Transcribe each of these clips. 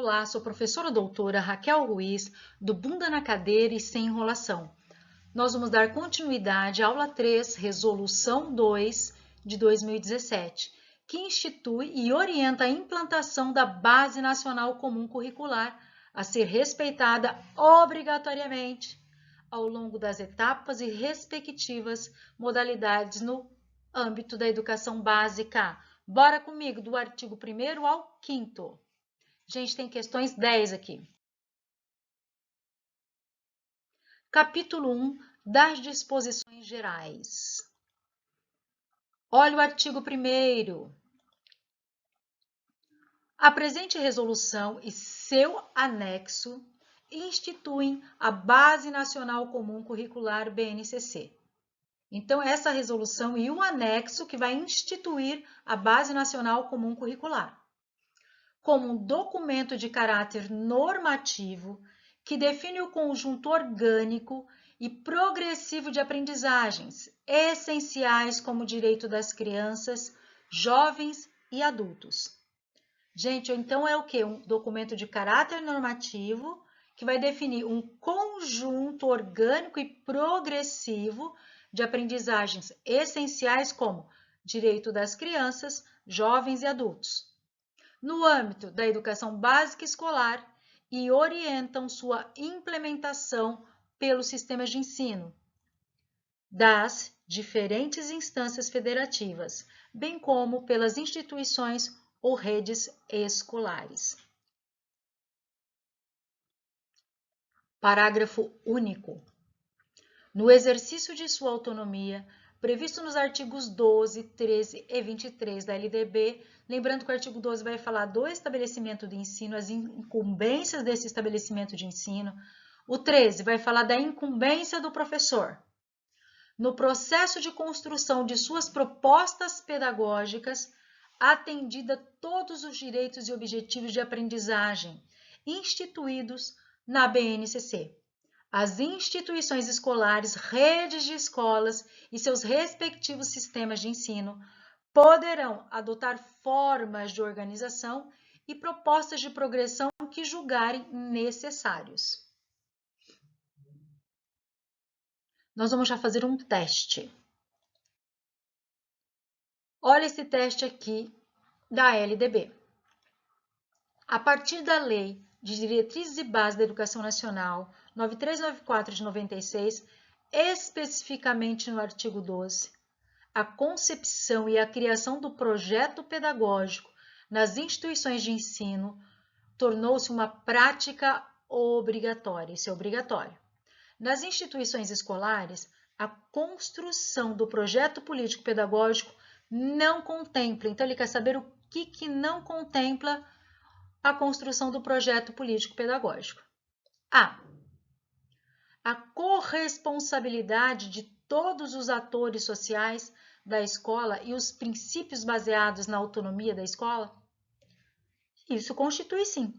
Olá, sou professora doutora Raquel Ruiz, do Bunda na Cadeira e Sem Enrolação. Nós vamos dar continuidade à aula 3, Resolução 2, de 2017, que institui e orienta a implantação da Base Nacional Comum Curricular, a ser respeitada obrigatoriamente ao longo das etapas e respectivas modalidades no âmbito da educação básica. Bora comigo, do artigo 1º ao 5º. Gente, tem questões 10 aqui. Capítulo 1 das disposições gerais. Olha o artigo 1º. A presente resolução e seu anexo instituem a Base Nacional Comum Curricular BNCC. Então, essa resolução e o anexo que vai instituir a Base Nacional Comum Curricular como um documento de caráter normativo que define o conjunto orgânico e progressivo de aprendizagens essenciais como o direito das crianças, jovens e adultos. Gente, então é o quê? Um documento de caráter normativo que vai definir um conjunto orgânico e progressivo de aprendizagens essenciais como direito das crianças, jovens e adultos, no âmbito da educação básica escolar e orientam sua implementação pelos sistemas de ensino das diferentes instâncias federativas, bem como pelas instituições ou redes escolares. Parágrafo único. No exercício de sua autonomia, previsto nos artigos 12, 13 e 23 da LDB, lembrando que o artigo 12 vai falar do estabelecimento de ensino, as incumbências desse estabelecimento de ensino. O 13 vai falar da incumbência do professor no processo de construção de suas propostas pedagógicas, atendida todos os direitos e objetivos de aprendizagem instituídos na BNCC. As instituições escolares, redes de escolas e seus respectivos sistemas de ensino poderão adotar formas de organização e propostas de progressão que julgarem necessários. Nós vamos já fazer um teste. Olha esse teste aqui da LDB. A partir da Lei de Diretrizes e Bases da Educação Nacional 9394 de 96, especificamente no artigo 12, a concepção e a criação do projeto pedagógico nas instituições de ensino tornou-se uma prática obrigatória. Isso é obrigatório. Nas instituições escolares, a construção do projeto político-pedagógico não contempla. Então, ele quer saber o que não contempla a construção do projeto político-pedagógico. A corresponsabilidade de todos os atores sociais da escola e os princípios baseados na autonomia da escola? Isso constitui sim.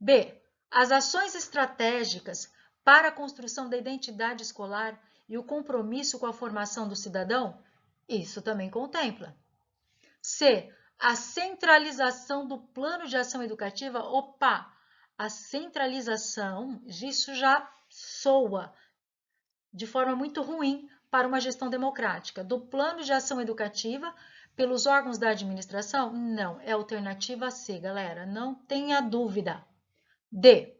B. As ações estratégicas para a construção da identidade escolar e o compromisso com a formação do cidadão? Isso também contempla. C. A centralização do plano de ação educativa? A centralização, isso já soa de forma muito ruim para uma gestão democrática. Do plano de ação educativa pelos órgãos da administração? Não, é a alternativa C, galera, não tenha dúvida. D.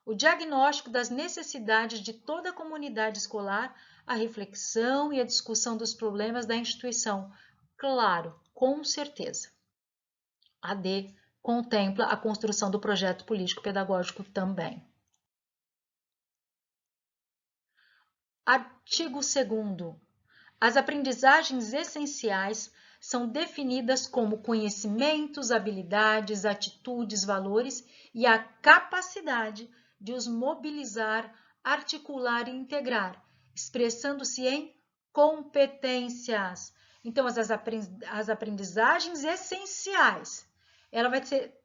O diagnóstico das necessidades de toda a comunidade escolar, a reflexão e a discussão dos problemas da instituição. Claro, com certeza. A D contempla a construção do projeto político-pedagógico também. Artigo 2º. As aprendizagens essenciais são definidas como conhecimentos, habilidades, atitudes, valores e a capacidade de os mobilizar, articular e integrar, expressando-se em competências. Então, as aprendizagens essenciais, ela vai ser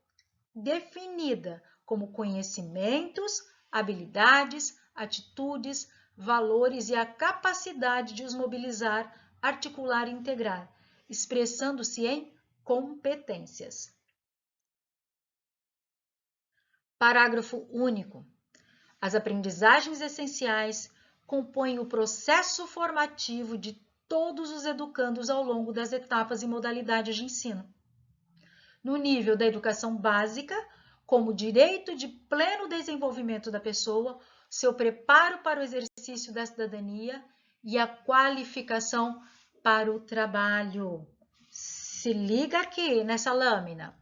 definida como conhecimentos, habilidades, atitudes, valores e a capacidade de os mobilizar, articular e integrar, expressando-se em competências. Parágrafo único. As aprendizagens essenciais compõem o processo formativo de todos os educandos ao longo das etapas e modalidades de ensino. No nível da educação básica, como direito de pleno desenvolvimento da pessoa, seu preparo para o exercício da cidadania e a qualificação para o trabalho. Se liga aqui nessa lâmina.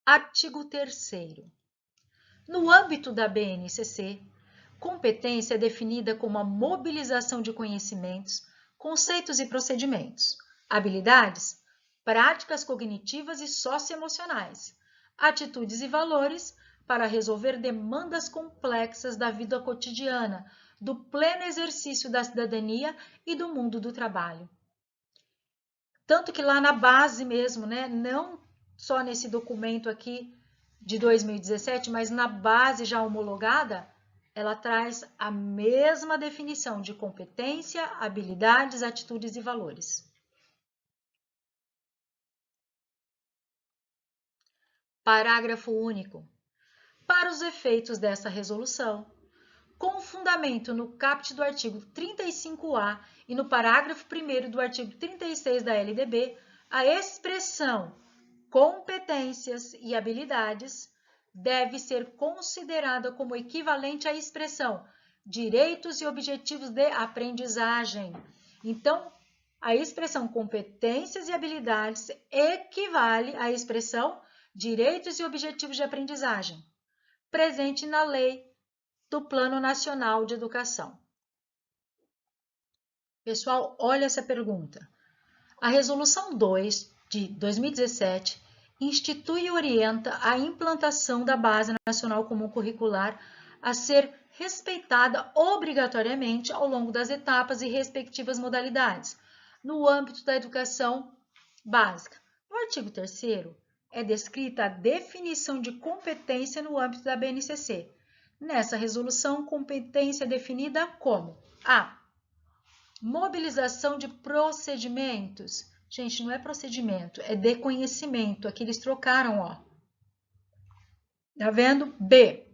Artigo 3º. No âmbito da BNCC, competência é definida como a mobilização de conhecimentos, conceitos e procedimentos, habilidades, práticas cognitivas e socioemocionais, atitudes e valores para resolver demandas complexas da vida cotidiana, do pleno exercício da cidadania e do mundo do trabalho. Tanto que lá na base mesmo, né, não só nesse documento aqui de 2017, mas na base já homologada, ela traz a mesma definição de competência, habilidades, atitudes e valores. Parágrafo único. Para os efeitos dessa resolução, com fundamento no caput do artigo 35A e no parágrafo 1º do artigo 36 da LDB, a expressão competências e habilidades deve ser considerada como equivalente à expressão direitos e objetivos de aprendizagem. Então, a expressão competências e habilidades equivale à expressão direitos e objetivos de aprendizagem, presente na Lei do Plano Nacional de Educação. Pessoal, olha essa pergunta. A Resolução 2 de 2017 institui e orienta a implantação da Base Nacional Comum Curricular a ser respeitada obrigatoriamente ao longo das etapas e respectivas modalidades, no âmbito da educação básica. No artigo 3º, é descrita a definição de competência no âmbito da BNCC. Nessa resolução, competência é definida como a mobilização de procedimentos. Gente, não é procedimento, é de conhecimento. Aqui eles trocaram, ó. Tá vendo? B.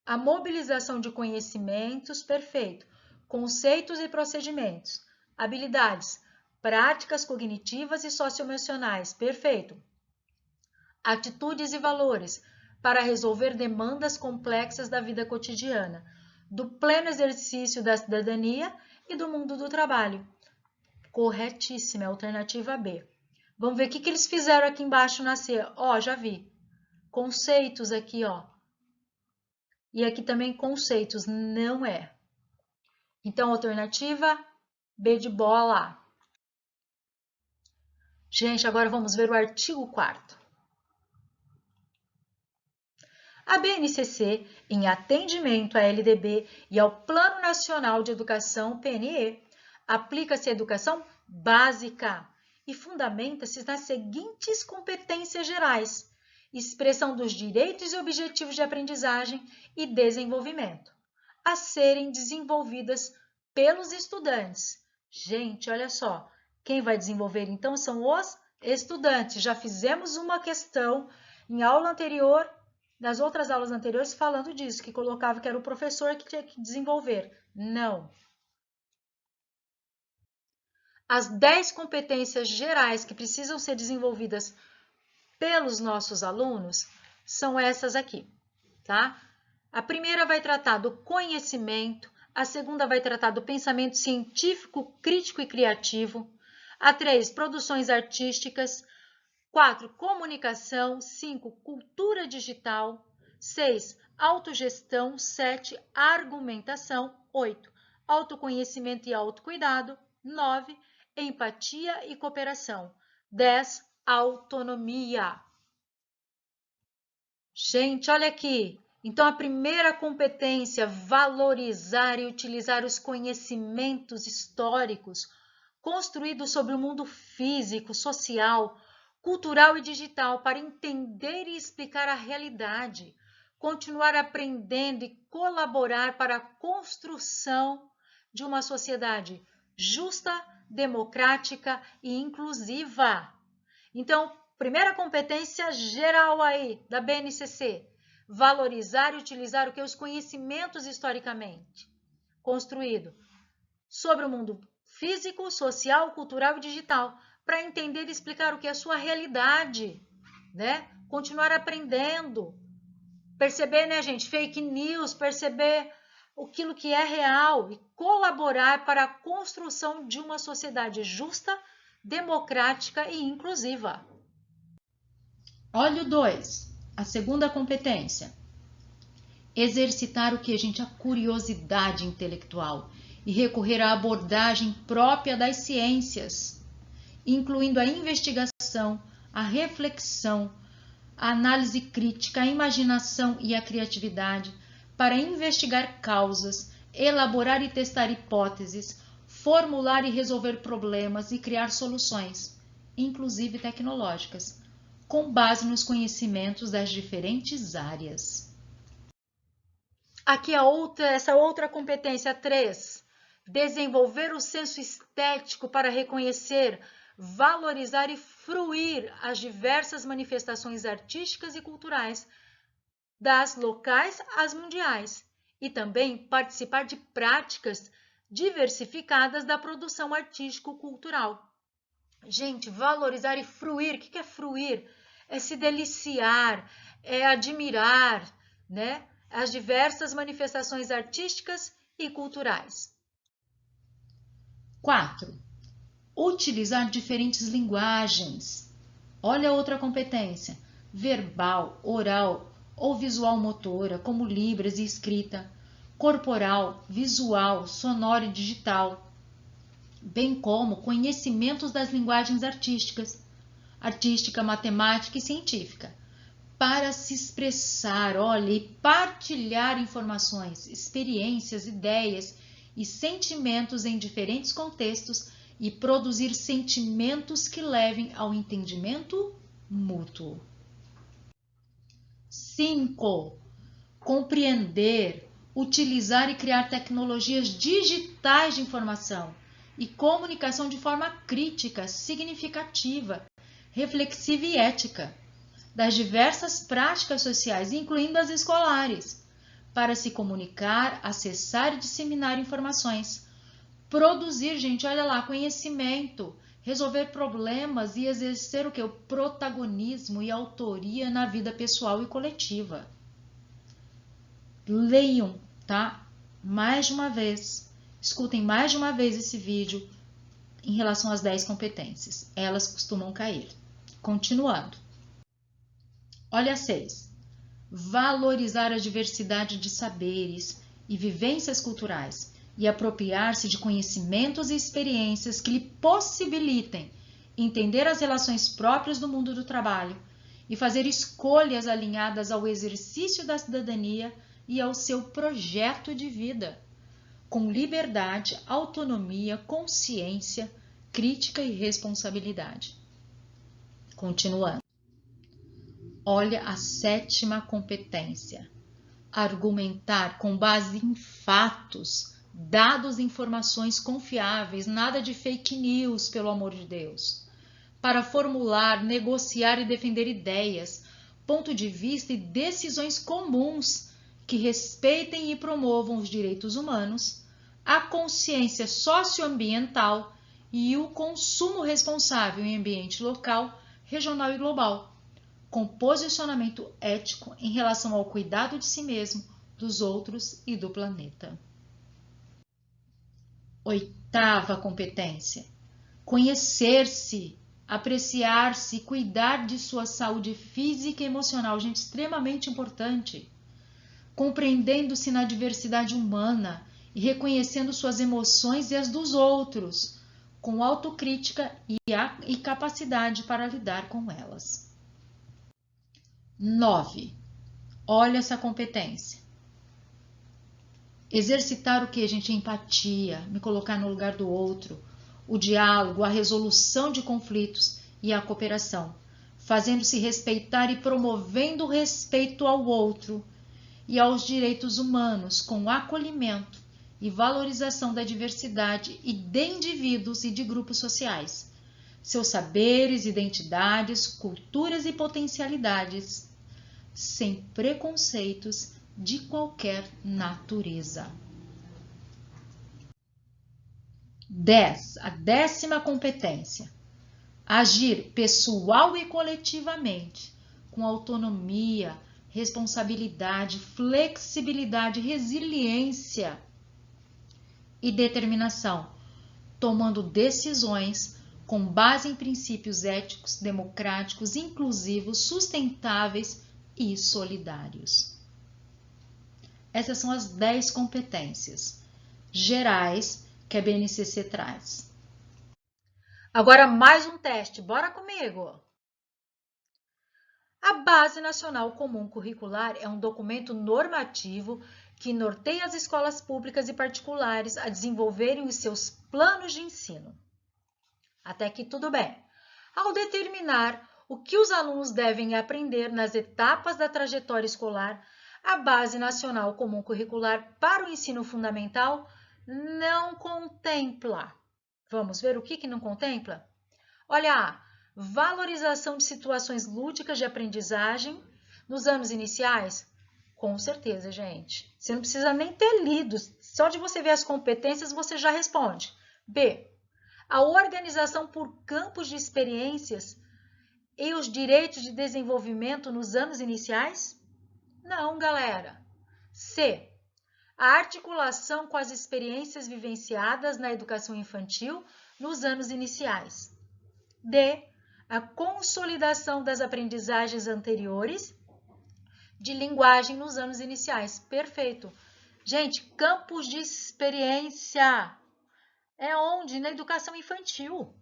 A mobilização de conhecimentos, perfeito. Conceitos e procedimentos. Habilidades, práticas cognitivas e socioemocionais, perfeito. Atitudes e valores, para resolver demandas complexas da vida cotidiana, do pleno exercício da cidadania e do mundo do trabalho. Corretíssima, alternativa B. Vamos ver o que eles fizeram aqui embaixo na C. Ó, já vi. Conceitos aqui, ó. E aqui também conceitos, não é. Então, alternativa B de bola. Gente, agora vamos ver o artigo 4º. A BNCC, em atendimento à LDB e ao Plano Nacional de Educação, PNE, aplica-se a educação básica e fundamenta-se nas seguintes competências gerais: expressão dos direitos e objetivos de aprendizagem e desenvolvimento, a serem desenvolvidas pelos estudantes. Gente, olha só, quem vai desenvolver então são os estudantes. Já fizemos uma questão em aula anterior, nas outras aulas anteriores, falando disso, que colocava que era o professor que tinha que desenvolver. Não. As 10 competências gerais que precisam ser desenvolvidas pelos nossos alunos são essas aqui, tá? A primeira vai tratar do conhecimento, a segunda vai tratar do pensamento científico, crítico e criativo, a 3, produções artísticas, 4, comunicação, 5, cultura digital, 6, autogestão, 7, argumentação, 8, autoconhecimento e autocuidado, 9, empatia e cooperação, 10, autonomia. Gente, olha aqui. Então, a primeira competência, valorizar e utilizar os conhecimentos históricos construídos sobre o mundo físico, social, cultural e digital para entender e explicar a realidade, continuar aprendendo e colaborar para a construção de uma sociedade justa, democrática e inclusiva. Então, primeira competência geral aí da BNCC, valorizar e utilizar o que? Os conhecimentos historicamente construídos sobre o mundo físico, social, cultural e digital, para entender e explicar o que é a sua realidade, né? Continuar aprendendo, perceber, né, gente, fake news, perceber aquilo que é real e colaborar para a construção de uma sociedade justa, democrática e inclusiva. Olha o 2, a segunda competência. Exercitar o que, gente? A curiosidade intelectual e recorrer à abordagem própria das ciências, incluindo a investigação, a reflexão, a análise crítica, a imaginação e a criatividade para investigar causas, elaborar e testar hipóteses, formular e resolver problemas e criar soluções, inclusive tecnológicas, com base nos conhecimentos das diferentes áreas. Aqui essa outra competência 3, desenvolver o senso estético para reconhecer, valorizar e fruir as diversas manifestações artísticas e culturais, das locais às mundiais, e também participar de práticas diversificadas da produção artístico-cultural. Gente, valorizar e fruir, o que é fruir? É se deliciar, é admirar, né? As diversas manifestações artísticas e culturais. 4. Utilizar diferentes linguagens. Olha outra competência, verbal, oral ou visual motora, como libras e escrita, corporal, visual, sonora e digital, bem como conhecimentos das linguagens artística, matemática e científica, para se expressar, olha, e partilhar informações, experiências, ideias e sentimentos em diferentes contextos e produzir sentimentos que levem ao entendimento mútuo. 5. Compreender, utilizar e criar tecnologias digitais de informação e comunicação de forma crítica, significativa, reflexiva e ética, das diversas práticas sociais, incluindo as escolares, para se comunicar, acessar e disseminar informações, produzir, gente, olha lá, conhecimento, resolver problemas e exercer o que? O protagonismo e autoria na vida pessoal e coletiva. Leiam, tá? Mais de uma vez, escutem mais de uma vez esse vídeo em relação às 10 competências. Elas costumam cair. Continuando. Olha 6. Valorizar a diversidade de saberes e vivências culturais e apropriar-se de conhecimentos e experiências que lhe possibilitem entender as relações próprias do mundo do trabalho e fazer escolhas alinhadas ao exercício da cidadania e ao seu projeto de vida, com liberdade, autonomia, consciência, crítica e responsabilidade. Continuando. Olha a 7ª competência. Argumentar com base em fatos, dados e informações confiáveis, nada de fake news, pelo amor de Deus. Para formular, negociar e defender ideias, ponto de vista e decisões comuns que respeitem e promovam os direitos humanos, a consciência socioambiental e o consumo responsável em ambiente local, regional e global, com posicionamento ético em relação ao cuidado de si mesmo, dos outros e do planeta. 8ª competência. Conhecer-se, apreciar-se e cuidar de sua saúde física e emocional, gente, extremamente importante. Compreendendo-se na diversidade humana e reconhecendo suas emoções e as dos outros, com autocrítica e capacidade para lidar com elas. 9. Olha essa competência. Exercitar o que, gente? A empatia, me colocar no lugar do outro, o diálogo, a resolução de conflitos e a cooperação, fazendo-se respeitar e promovendo o respeito ao outro e aos direitos humanos, com acolhimento e valorização da diversidade e de indivíduos e de grupos sociais, seus saberes, identidades, culturas e potencialidades, sem preconceitos de qualquer natureza. 10. A 10ª competência. Agir pessoal e coletivamente, com autonomia, responsabilidade, flexibilidade, resiliência e determinação, tomando decisões com base em princípios éticos, democráticos, inclusivos, sustentáveis e solidários. Essas são as 10 competências gerais que a BNCC traz. Agora mais um teste, bora comigo! A Base Nacional Comum Curricular é um documento normativo que norteia as escolas públicas e particulares a desenvolverem os seus planos de ensino. Até aqui tudo bem. Ao determinar o que os alunos devem aprender nas etapas da trajetória escolar, a Base Nacional Comum Curricular para o Ensino Fundamental não contempla. Vamos ver o que não contempla? Olha, valorização de situações lúdicas de aprendizagem nos anos iniciais? Com certeza, gente. Você não precisa nem ter lido. Só de você ver as competências, você já responde. B. A organização por campos de experiências e os direitos de desenvolvimento nos anos iniciais? Não, galera. C. A articulação com as experiências vivenciadas na educação infantil nos anos iniciais. D. A consolidação das aprendizagens anteriores de linguagem nos anos iniciais. Perfeito. Gente, campos de experiência é onde? Na educação infantil.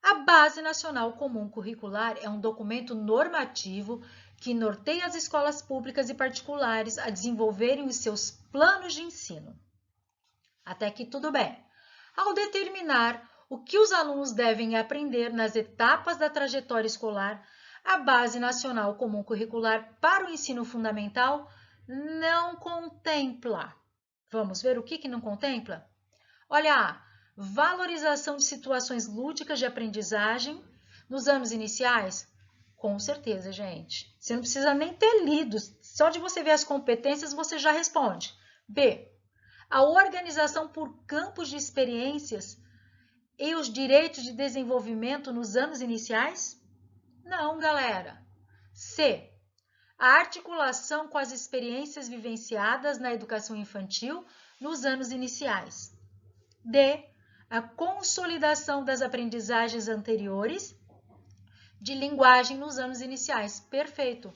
A Base Nacional Comum Curricular é um documento normativo que norteia as escolas públicas e particulares a desenvolverem os seus planos de ensino. Até aqui tudo bem. Ao determinar o que os alunos devem aprender nas etapas da trajetória escolar, a Base Nacional Comum Curricular para o Ensino Fundamental não contempla. Vamos ver o que não contempla? Olha, valorização de situações lúdicas de aprendizagem nos anos iniciais? Com certeza, gente. Você não precisa nem ter lido. Só de você ver as competências, você já responde. B. A organização por campos de experiências e os direitos de desenvolvimento nos anos iniciais? Não, galera. C. A articulação com as experiências vivenciadas na educação infantil nos anos iniciais. D. A consolidação das aprendizagens anteriores de linguagem nos anos iniciais. Perfeito.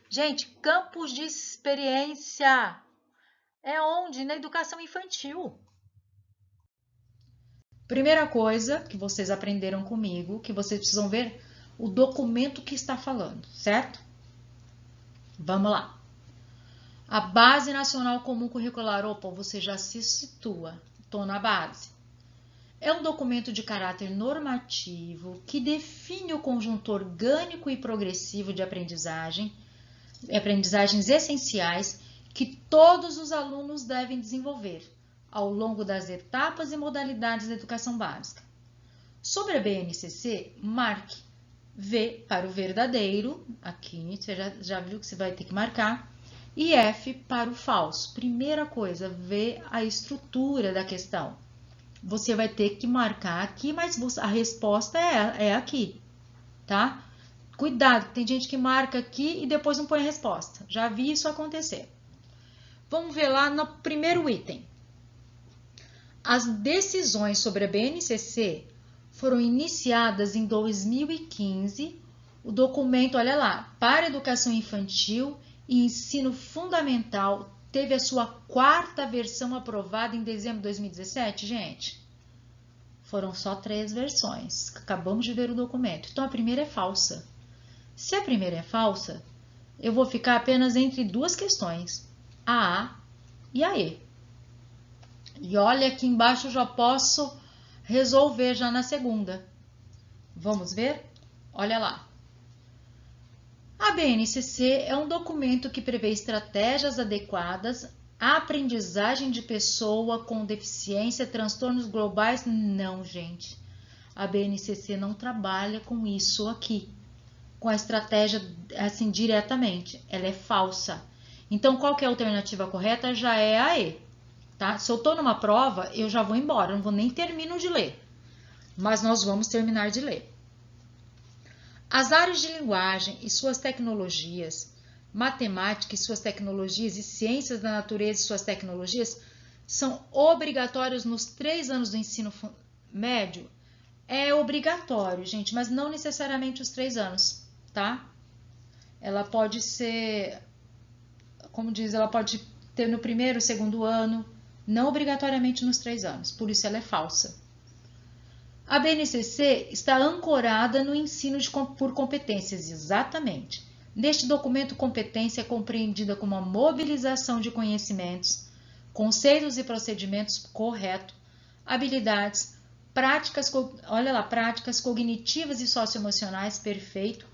Gente, campos de experiência é onde? Na educação infantil. Primeira coisa que vocês aprenderam comigo, que vocês precisam ver o documento que está falando, certo? Vamos lá. A Base Nacional Comum Curricular, opa, você já se situa, estou na base. É um documento de caráter normativo que define o conjunto orgânico e progressivo de aprendizagens essenciais que todos os alunos devem desenvolver ao longo das etapas e modalidades da educação básica. Sobre a BNCC, marque V para o verdadeiro, aqui você já viu que você vai ter que marcar, e F para o falso. Primeira coisa, ver a estrutura da questão. Você vai ter que marcar aqui, mas a resposta é aqui, tá? Cuidado, tem gente que marca aqui e depois não põe a resposta. Já vi isso acontecer. Vamos ver lá no primeiro item. As decisões sobre a BNCC foram iniciadas em 2015. O documento, olha lá, para educação infantil e ensino fundamental teve a sua 4ª versão aprovada em dezembro de 2017, gente. Foram só 3 versões. Acabamos de ver o documento. Então, a primeira é falsa. Se a primeira é falsa, eu vou ficar apenas entre 2 questões, a A e a E. E olha, aqui embaixo eu já posso resolver já na segunda. Vamos ver? Olha lá. A BNCC é um documento que prevê estratégias adequadas à aprendizagem de pessoa com deficiência, transtornos globais. Não, gente. A BNCC não trabalha com isso aqui. com a estratégia assim diretamente. Ela é falsa. Então, qual que é a alternativa correta? Já é a E. Tá? Se eu estou numa prova, eu já vou embora, não vou nem termino de ler. Mas nós vamos terminar de ler. As áreas de linguagem e suas tecnologias, matemática e suas tecnologias e ciências da natureza e suas tecnologias são obrigatórios nos 3 anos do ensino médio? É obrigatório, gente, mas não necessariamente os 3 anos, tá? Ela pode ser, como diz, ela pode ter no primeiro, segundo ano, não obrigatoriamente nos 3 anos, por isso ela é falsa. A BNCC está ancorada no ensino por competências, exatamente. Neste documento, competência é compreendida como a mobilização de conhecimentos, conceitos e procedimentos corretos, habilidades, práticas cognitivas e socioemocionais, perfeito,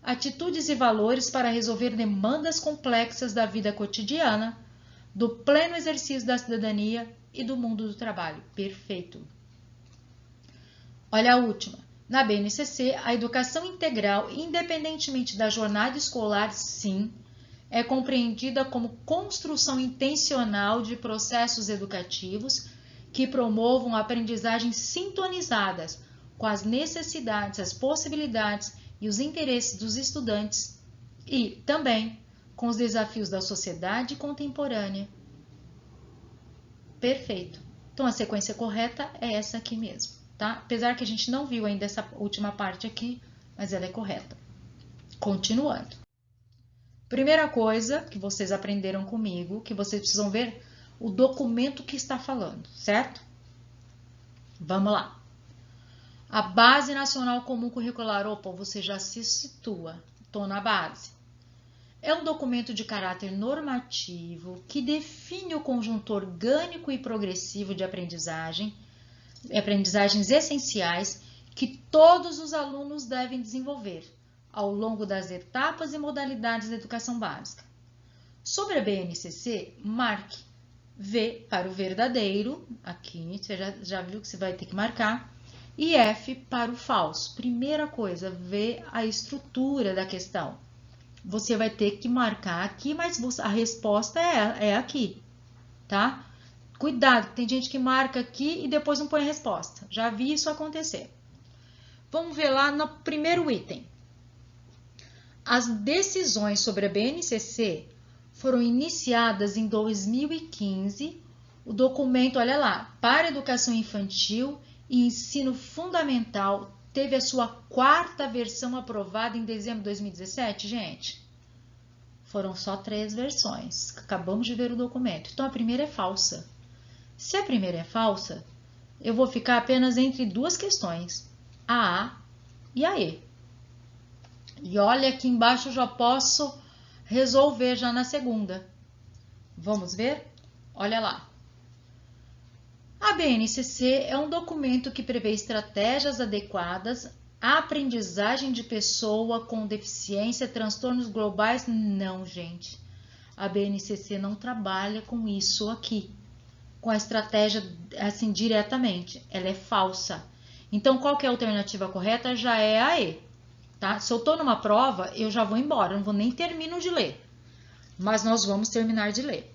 atitudes e valores para resolver demandas complexas da vida cotidiana, do pleno exercício da cidadania e do mundo do trabalho, perfeito. Olha a última. Na BNCC, a educação integral, independentemente da jornada escolar, sim, é compreendida como construção intencional de processos educativos que promovam aprendizagens sintonizadas com as necessidades, as possibilidades e os interesses dos estudantes e, também, com os desafios da sociedade contemporânea. Perfeito. Então, a sequência correta é essa aqui mesmo, tá? Apesar que a gente não viu ainda essa última parte aqui, mas ela é correta. Continuando. Primeira coisa que vocês aprenderam comigo, que vocês precisam ver o documento que está falando, certo? Vamos lá. A Base Nacional Comum Curricular, opa, você já se situa, estou na base. É um documento de caráter normativo que define o conjunto orgânico e progressivo de aprendizagens essenciais que todos os alunos devem desenvolver ao longo das etapas e modalidades da educação básica. Sobre a BNCC, marque V para o verdadeiro, aqui você já viu que você vai ter que marcar, e F para o falso. Primeira coisa, ver a estrutura da questão. Você vai ter que marcar aqui, mas a resposta é aqui, tá? Cuidado, tem gente que marca aqui e depois não põe a resposta. Já vi isso acontecer. Vamos ver lá no primeiro item. As decisões sobre a BNCC foram iniciadas em 2015. O documento, olha lá, para educação infantil e ensino fundamental teve a sua 4ª versão aprovada em dezembro de 2017, gente. Foram só 3 versões. Acabamos de ver o documento. Então, a primeira é falsa. Se a primeira é falsa, eu vou ficar apenas entre 2 questões, a A e a E. E olha, aqui embaixo eu já posso resolver já na segunda. Vamos ver? Olha lá. A BNCC é um documento que prevê estratégias adequadas à aprendizagem de pessoa com deficiência, transtornos globais. Não, gente. A BNCC não trabalha com isso aqui, com a estratégia assim diretamente. Ela é falsa. Então, qual que é a alternativa correta? Já é a E. Tá? Se eu estou numa prova, eu já vou embora, não vou nem termino de ler. Mas nós vamos terminar de ler.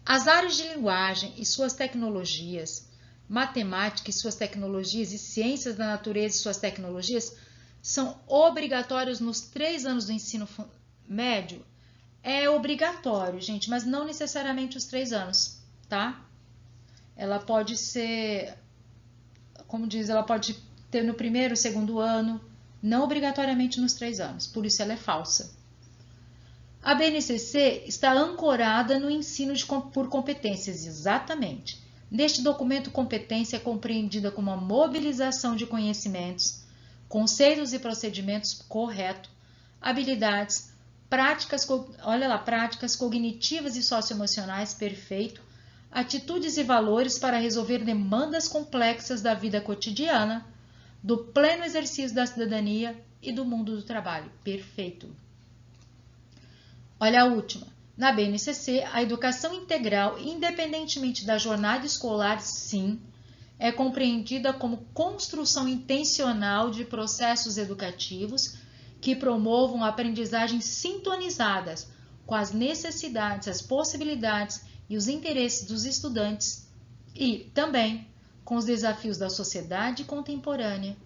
As áreas de linguagem e suas tecnologias, matemática e suas tecnologias e ciências da natureza e suas tecnologias são obrigatórios nos 3 anos do ensino médio? É obrigatório, gente, mas não necessariamente os 3 anos, tá? Ela pode ser, como diz, ela pode ter no primeiro, segundo ano, não obrigatoriamente nos 3 anos, por isso ela é falsa. A BNCC está ancorada no ensino por competências, exatamente. Neste documento, competência é compreendida como a mobilização de conhecimentos, conceitos e procedimentos corretos, habilidades, práticas cognitivas e socioemocionais, perfeito, atitudes e valores para resolver demandas complexas da vida cotidiana, do pleno exercício da cidadania e do mundo do trabalho, perfeito. Olha a última. Na BNCC, a educação integral, independentemente da jornada escolar, sim, é compreendida como construção intencional de processos educativos que promovam aprendizagens sintonizadas com as necessidades, as possibilidades e os interesses dos estudantes e também com os desafios da sociedade contemporânea.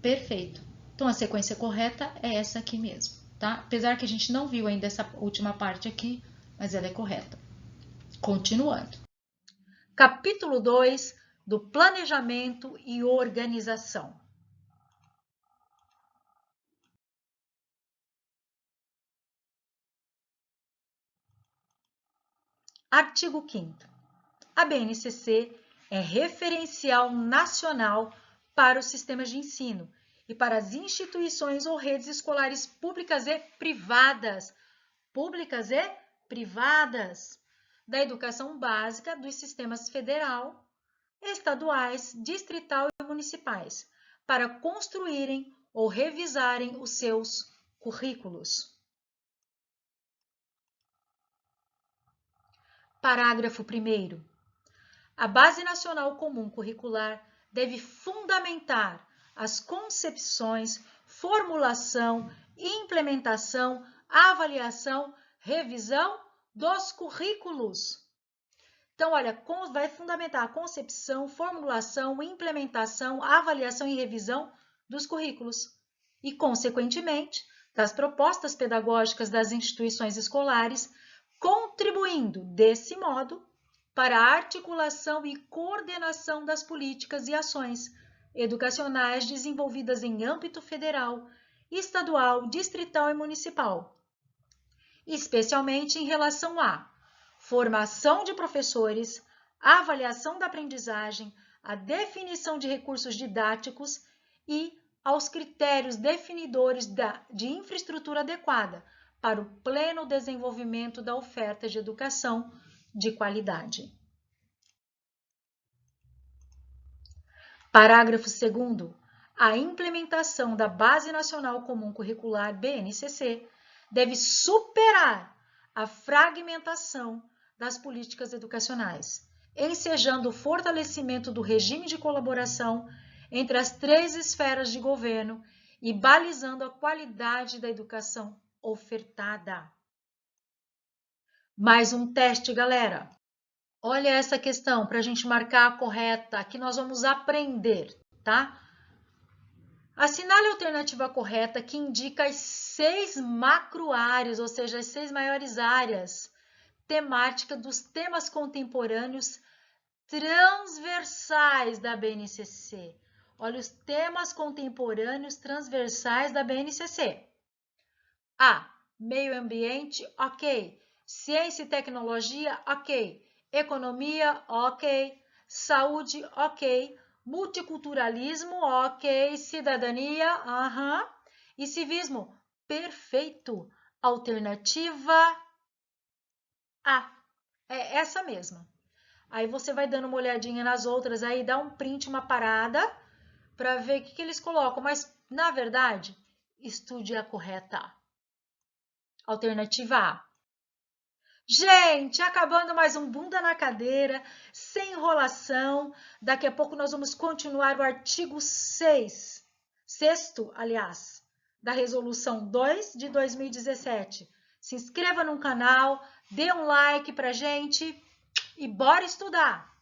Perfeito. Então, a sequência correta é essa aqui mesmo, tá? Apesar que a gente não viu ainda essa última parte aqui, mas ela é correta. Continuando. Capítulo 2 do Planejamento e Organização. Artigo 5º. A BNCC é referencial nacional para os sistemas de ensino e para as instituições ou redes escolares públicas e privadas, da educação básica dos sistemas federal, estaduais, distrital e municipais, para construírem ou revisarem os seus currículos. Parágrafo 1º. A Base Nacional Comum Curricular deve fundamentar as concepções, formulação, implementação, avaliação, revisão dos currículos. Então, olha, vai fundamentar a concepção, formulação, implementação, avaliação e revisão dos currículos e, consequentemente, das propostas pedagógicas das instituições escolares, contribuindo, desse modo, para a articulação e coordenação das políticas e ações educacionais desenvolvidas em âmbito federal, estadual, distrital e municipal, especialmente em relação à formação de professores, a avaliação da aprendizagem, a definição de recursos didáticos e aos critérios definidores de infraestrutura adequada para o pleno desenvolvimento da oferta de educação de qualidade. Parágrafo 2º. A implementação da Base Nacional Comum Curricular, BNCC, deve superar a fragmentação das políticas educacionais, ensejando o fortalecimento do regime de colaboração entre as 3 esferas de governo e balizando a qualidade da educação ofertada. Mais um teste, galera. Olha essa questão para a gente marcar a correta, que nós vamos aprender, tá? Assinale a alternativa correta que indica as 6 macro-áreas, ou seja, as 6 maiores áreas temáticas dos temas contemporâneos transversais da BNCC. Olha os temas contemporâneos transversais da BNCC. A. Meio ambiente, ok. Ciência e tecnologia, ok. Economia, ok. Saúde, ok. Multiculturalismo, ok. Cidadania, e civismo, perfeito. Alternativa A. É essa mesma. Aí você vai dando uma olhadinha nas outras aí, dá um print, uma parada, para ver o que eles colocam. Mas, na verdade, estude a correta. Alternativa A. Gente, acabando mais um Bunda na Cadeira, sem enrolação. Daqui a pouco nós vamos continuar o artigo 6º, da Resolução 2 de 2017. Se inscreva no canal, dê um like pra gente e bora estudar!